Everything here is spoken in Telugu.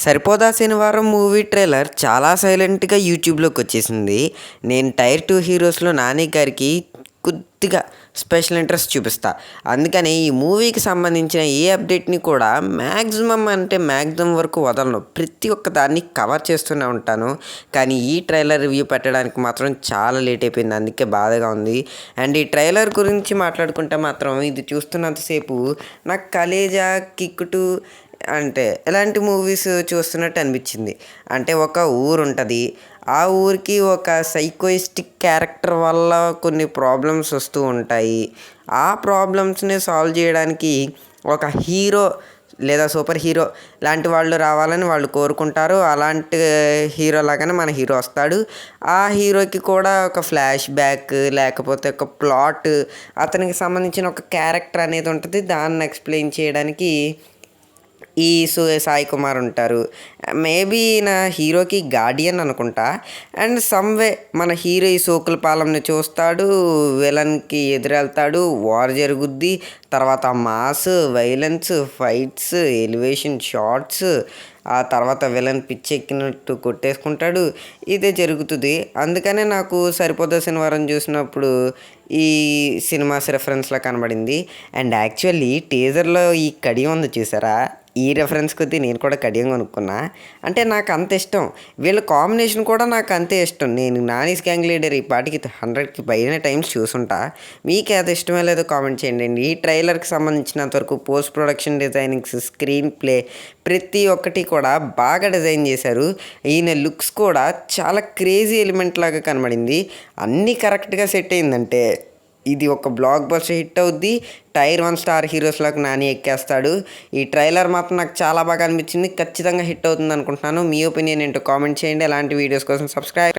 సరిపోదా శనివారం మూవీ ట్రైలర్ చాలా సైలెంట్గా యూట్యూబ్లోకి వచ్చేసింది. నేను టైర్ 2 హీరోస్లో నాని గారికి కొద్దిగా స్పెషల్ ఇంట్రెస్ట్ చూపిస్తా. అందుకని ఈ మూవీకి సంబంధించిన ఏ అప్డేట్ని కూడా మ్యాక్సిమం వరకు వదలను. ప్రతి ఒక్క దాన్ని కవర్ చేస్తూనే ఉంటాను. కానీ ఈ ట్రైలర్ రివ్యూ పెట్టడానికి మాత్రం చాలా లేట్ అయిపోయింది. అందుకే బాధగా ఉంది. అండ్ ఈ ట్రైలర్ గురించి మాట్లాడుకుంటే మాత్రం ఇది చూస్తున్నంతసేపు నాకు కలేజా, కిక్కుటు అంటే ఎలాంటి మూవీస్ చూస్తున్నట్టు అనిపించింది. అంటే ఒక ఊరు ఉంటుంది. ఆ ఊరికి ఒక సైకోయిస్టిక్ క్యారెక్టర్ వల్ల కొన్ని ప్రాబ్లమ్స్ వస్తూ ఉంటాయి. ఆ ప్రాబ్లమ్స్ని సాల్వ్ చేయడానికి ఒక హీరో లేదా సూపర్ హీరో లాంటి వాళ్ళు రావాలని వాళ్ళు కోరుకుంటారు. అలాంటి హీరో లాగానే మన హీరో వస్తాడు. ఆ హీరోకి కూడా ఒక ఫ్లాష్ బ్యాక్ లేకపోతే ఒక ప్లాట్, అతనికి సంబంధించిన ఒక క్యారెక్టర్ అనేది ఉంటుంది. దాన్ని ఎక్స్ప్లెయిన్ చేయడానికి ఈ సాయి కుమార్ ఉంటారు. మేబీ నా హీరోకి గార్డియన్ అనుకుంటా. అండ్ సమ్వే మన హీరో ఈ సోకులపాలెంని చూస్తాడు, విలన్కి ఎదురెళ్తాడు, వార్ జరుగుద్ది. తర్వాత mass, violence, fights, elevation shots, ఆ తర్వాత విలన్ పిచ్చెక్కినట్టు కొట్టేసుకుంటాడు. ఇదే జరుగుతుంది. అందుకనే నాకు సరిపోదా శనివారం చూసినప్పుడు ఈ సినిమాస్ రెఫరెన్స్లా కనబడింది. అండ్ యాక్చువల్లీ టీజర్లో ఈ కడియం ఉంది చూసారా, ఈ రెఫరెన్స్ కొద్దీ నేను కూడా కడియం కొనుక్కున్నా. అంటే నాకు అంత ఇష్టం. వీళ్ళ కాంబినేషన్ కూడా నాకు అంతే ఇష్టం. నేను నానీస్ గ్యాంగ్ లీడర్ ఈ పాటికి 100కి పైన టైమ్స్ చూసుంటా. మీకు అది ఇష్టమే లేదో కామెంట్ చేయండి. ఈ ట్రైలర్కి సంబంధించినంతవరకు post production designings, screen play ప్రతి ఒక్కటి కూడా బాగా డిజైన్ చేశారు. ఈయన లుక్స్ కూడా చాలా క్రేజీ ఎలిమెంట్ లాగా కనబడింది. అన్నీ కరెక్ట్గా సెట్ అయిందంటే ఇది ఒక బ్లాక్ బస్టర్ హిట్ అవుద్ది. టైర్ 1 స్టార్ హీరోస్లోకి నాని ఎక్కేస్తాడు. ఈ ట్రైలర్ మాత్రం నాకు చాలా బాగా అనిపించింది. ఖచ్చితంగా హిట్ అవుతుంది అనుకుంటున్నాను. మీ ఒపీనియన్ ఏంటో కామెంట్ చేయండి. అలాంటి వీడియోస్ కోసం సబ్స్క్రైబ్